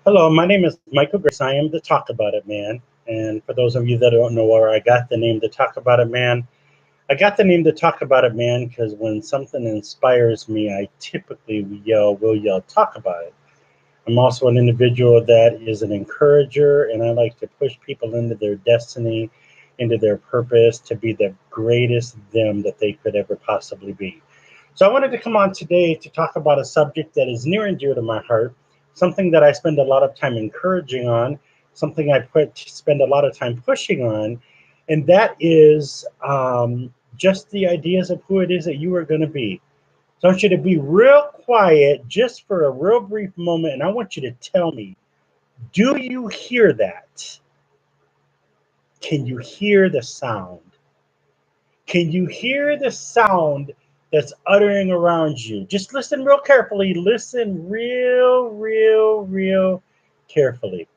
Hello, my name is Michael Grace. I am the Talk About It Man. And for those of you that don't know where I got the name the Talk About It Man, I got the name the Talk About It Man because when something inspires me, I typically will yell, talk about it. I'm also an individual that is an encourager, and I like to push people into their destiny, into their purpose, to be the greatest them that they could ever possibly be. So I wanted to come on today to talk about a subject that is near and dear to my heart, something that I spend a lot of time encouraging on, something spend a lot of time pushing on, and that is just the ideas of who it is that you are going to be. So I want you to be real quiet just for a real brief moment, and I want you to tell me, do you hear that? Can you hear the sound? Can you hear the sound that's uttering around you? Just listen real carefully. Listen real carefully.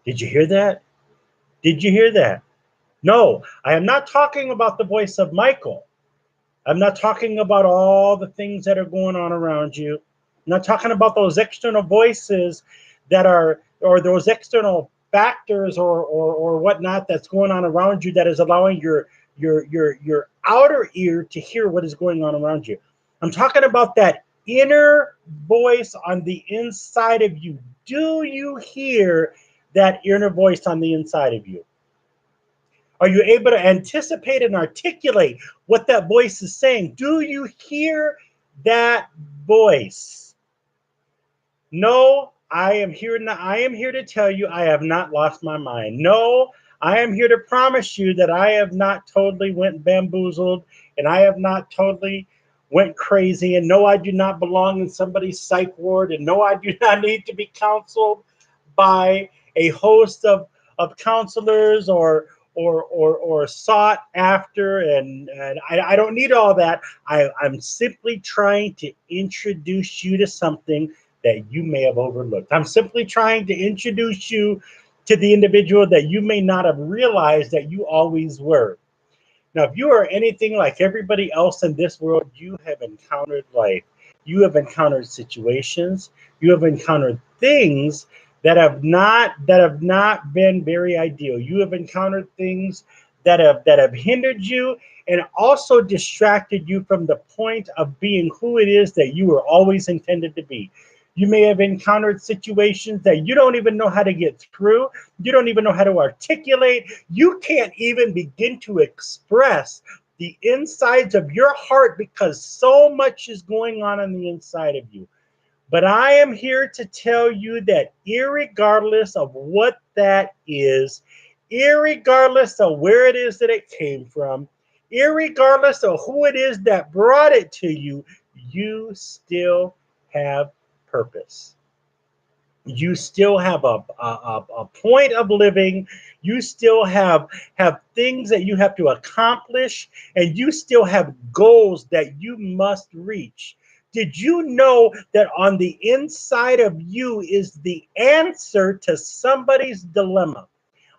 Did you hear that? Did you hear that? No, I am not talking about the voice of Michael. I'm not talking about all the things that are going on around you. I'm not talking about those external voices or those external factors or whatnot that's going on around you that is allowing your outer ear to hear what is going on around you. I'm talking about that inner voice on the inside of you. Do you hear that inner voice on the inside of you? Are you able to anticipate and articulate what that voice is saying? Do you hear that voice? No, I am here to tell you I have not lost my mind. No, I am here to promise you that I have not totally went bamboozled and I have not totally went crazy. And no, I do not belong in somebody's psych ward. And no, I do not need to be counseled by a host of counselors or sought after, and I don't need all that. I'm simply trying to introduce you to something that you may have overlooked. I'm simply trying to introduce you to the individual that you may not have realized that you always were. Now, if you are anything like everybody else in this world, you have encountered life. You have encountered situations. You have encountered things that have not been very ideal. You have encountered things that have hindered you and also distracted you from the point of being who it is that you were always intended to be. You may have encountered situations that you don't even know how to get through. You don't even know how to articulate. You can't even begin to express the insides of your heart because so much is going on the inside of you. But I am here to tell you that, irregardless of what that is, irregardless of where it is that it came from, irregardless of who it is that brought it to you, you still have purpose. You still have a point of living. You still have things that you have to accomplish, and you still have goals that you must reach. Did you know that on the inside of you is the answer to somebody's dilemma?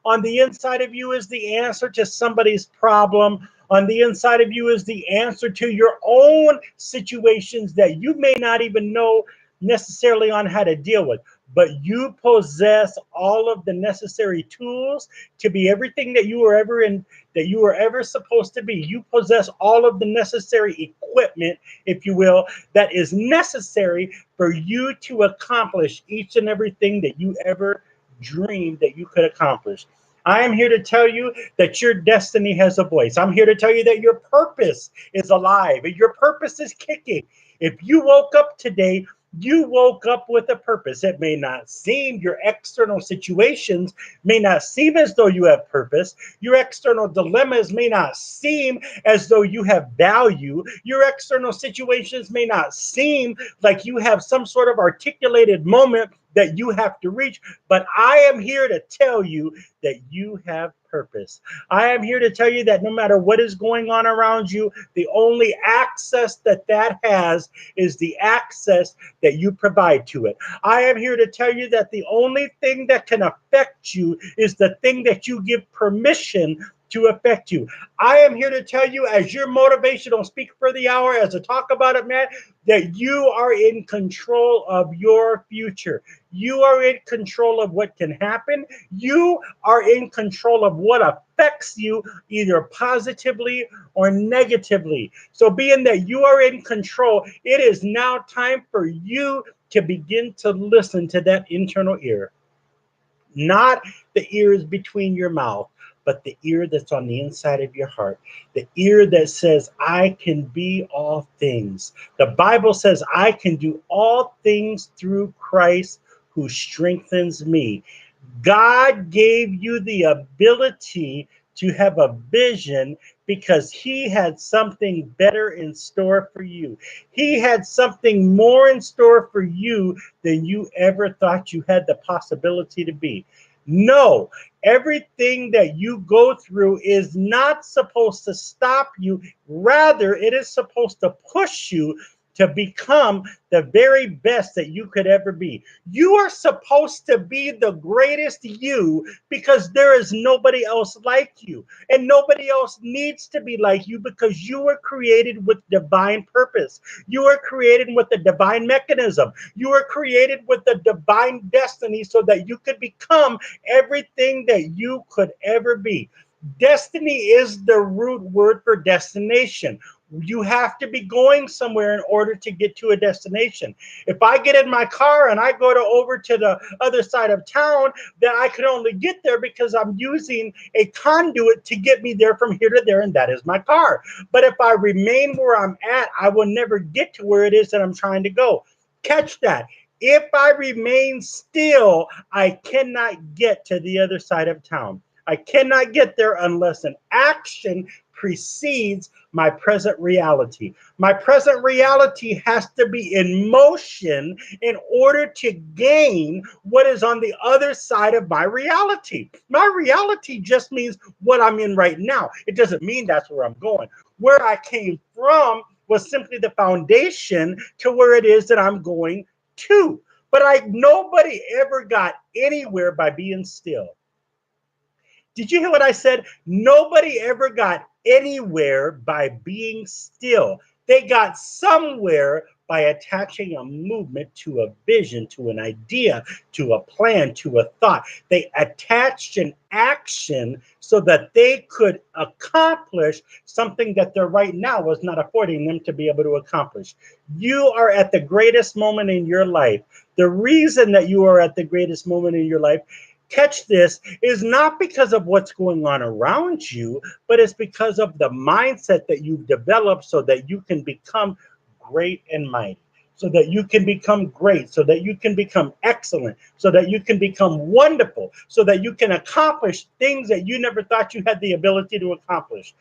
On the inside of you is the answer to somebody's problem. On the inside of you is the answer to your own situations that you may not even know necessarily on how to deal with. But you possess all of the necessary tools to be everything that you were ever supposed to be. You possess all of the necessary equipment, if you will, that is necessary for you to accomplish each and everything that you ever dreamed that you could accomplish. I am here to tell you that your destiny has a voice. I'm here to tell you that your purpose is alive and your purpose is kicking. If you woke up today, you woke up with a purpose. It may not seem, your external situations may not seem as though you have purpose. Your external dilemmas may not seem as though you have value. Your external situations may not seem like you have some sort of articulated moment that you have to reach. But I am here to tell you that you have purpose. I am here to tell you that no matter what is going on around you, the only access that has is the access that you provide to it. I am here to tell you that the only thing that can affect you is the thing that you give permission to affect you. I am here to tell you, as your motivational speaker for the hour, as a talk about it, man, that you are in control of your future. You are in control of what can happen. You are in control of what affects you, either positively or negatively. So being that you are in control, it is now time for you to begin to listen to that internal ear. Not the ears between your mouth, but the ear that's on the inside of your heart. The ear that says, I can be all things. The Bible says, I can do all things through Christ who strengthens me. God gave you the ability to have a vision because he had something better in store for you. He had something more in store for you than you ever thought you had the possibility to be. No, everything that you go through is not supposed to stop you. Rather, it is supposed to push you to become the very best that you could ever be. You are supposed to be the greatest you because there is nobody else like you. And nobody else needs to be like you because you were created with divine purpose. You were created with a divine mechanism. You were created with a divine destiny so that you could become everything that you could ever be. Destiny is the root word for destination. You have to be going somewhere in order to get to a destination. If I get in my car and I go over to the other side of town, then I can only get there because I'm using a conduit to get me there from here to there, and that is my car. But if I remain where I'm at, I will never get to where it is that I'm trying to go. Catch that. If I remain still, I cannot get to the other side of town. I cannot get there unless an action precedes my present reality. My present reality has to be in motion in order to gain what is on the other side of my reality. My reality just means what I'm in right now. It doesn't mean that's where I'm going. Where I came from was simply the foundation to where it is that I'm going to. But nobody ever got anywhere by being still. Did you hear what I said? Nobody ever got anywhere by being still. They got somewhere by attaching a movement to a vision, to an idea, to a plan, to a thought. They attached an action so that they could accomplish something that their right now was not affording them to be able to accomplish. You are at the greatest moment in your life. The reason that you are at the greatest moment in your life, catch this, is not because of what's going on around you, but it's because of the mindset that you've developed so that you can become great and mighty, so that you can become great, so that you can become excellent, so that you can become wonderful, so that you can accomplish things that you never thought you had the ability to accomplish.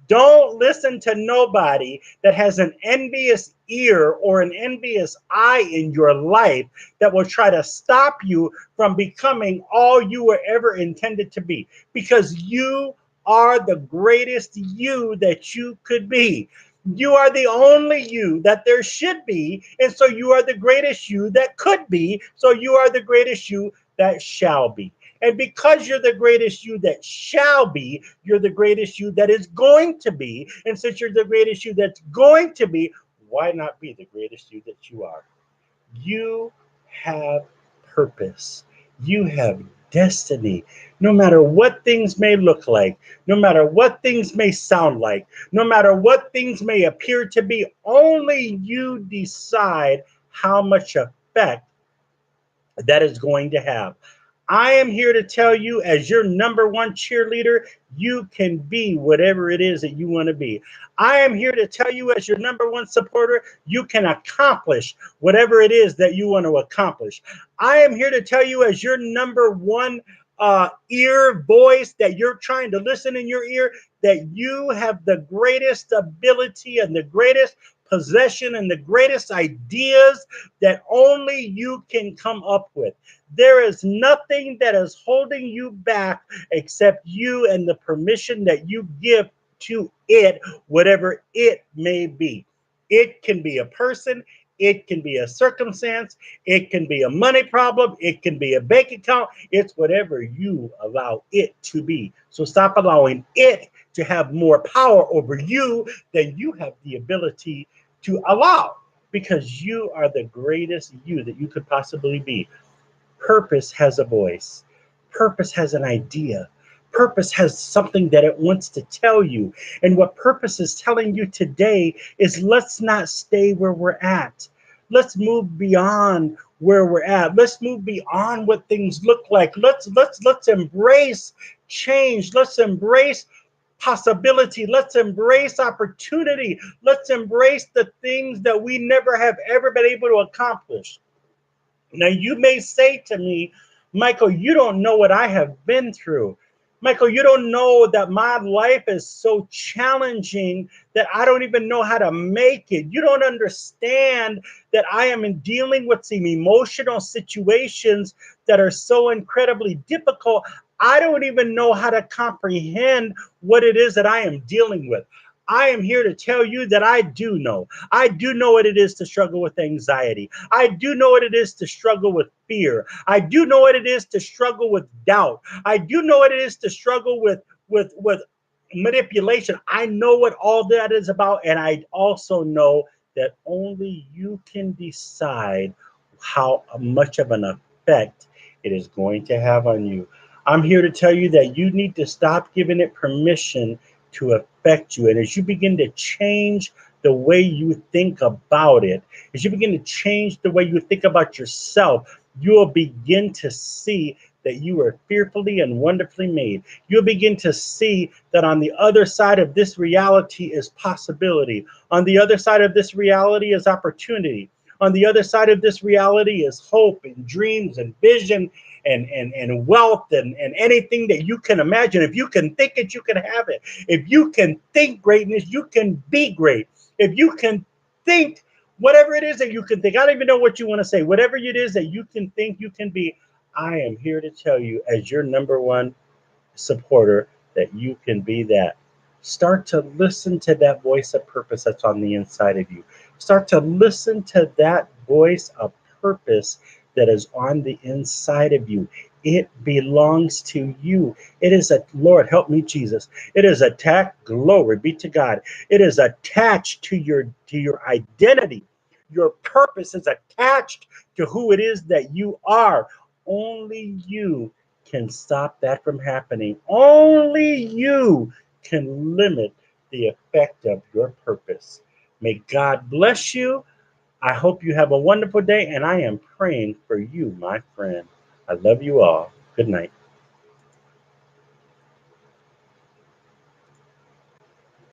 Don't listen to nobody that has an envious ear or an envious eye in your life that will try to stop you from becoming all you were ever intended to be, because you are the greatest you that you could be. You are the only you that there should be, and so you are the greatest you that could be, so you are the greatest you that shall be. And because you're the greatest you that shall be, you're the greatest you that is going to be. And since you're the greatest you that's going to be, why not be the greatest you that you are? You have purpose. You have destiny. No matter what things may look like, no matter what things may sound like, no matter what things may appear to be, only you decide how much effect that is going to have. I am here to tell you, as your number one cheerleader, you can be whatever it is that you want to be. I am here to tell you, as your number one supporter, you can accomplish whatever it is that you want to accomplish. I am here to tell you, as your number one ear voice that you're trying to listen in your ear, that you have the greatest ability and the greatest possession and the greatest ideas that only you can come up with. There is nothing that is holding you back except you and the permission that you give to it, whatever it may be. It can be a person, It can be a circumstance. It can be a money problem. It can be a bank account. It's whatever you allow it to be. So stop allowing it to have more power over you than you have the ability to allow, because you are the greatest you that you could possibly be. Purpose has a voice. Purpose has an idea. Purpose has something that it wants to tell you. And what purpose is telling you today is, let's not stay where we're at. Let's move beyond where we're at. Let's move beyond what things look like. Let's embrace change. Let's embrace possibility. Let's embrace opportunity. Let's embrace the things that we never have ever been able to accomplish. Now, you may say to me, Michael, you don't know what I have been through. Michael, you don't know that my life is so challenging that I don't even know how to make it. You don't understand that I am in dealing with some emotional situations that are so incredibly difficult. I don't even know how to comprehend what it is that I am dealing with. I am here to tell you that I do know. I do know what it is to struggle with anxiety. I do know what it is to struggle with fear. I do know what it is to struggle with doubt. I do know what it is to struggle with manipulation. I know what all that is about, and I also know that only you can decide how much of an effect it is going to have on you. I'm here to tell you that you need to stop giving it permission to affect you. And as you begin to change the way you think about it, as you begin to change the way you think about yourself, you'll begin to see that you are fearfully and wonderfully made. You'll begin to see that on the other side of this reality is possibility. On the other side of this reality is opportunity. On the other side of this reality is hope and dreams and vision and wealth and anything that you can imagine. If you can think it, you can have it. If you can think greatness, you can be great. If you can think whatever it is that you can think, I don't even know what you want to say, whatever it is that you can think you can be, I am here to tell you, as your number one supporter, that you can be that. Start to listen to that voice of purpose that's on the inside of you. Start to listen to that voice of purpose that is on the inside of you. It belongs to you. It is a, Lord, help me, Jesus. It is attached, glory be to God. It is attached to your identity. Your purpose is attached to who it is that you are. Only you can stop that from happening. Only you can limit the effect of your purpose. May God bless you. I hope you have a wonderful day, and I am praying for you, my friend. I love you all. Good night.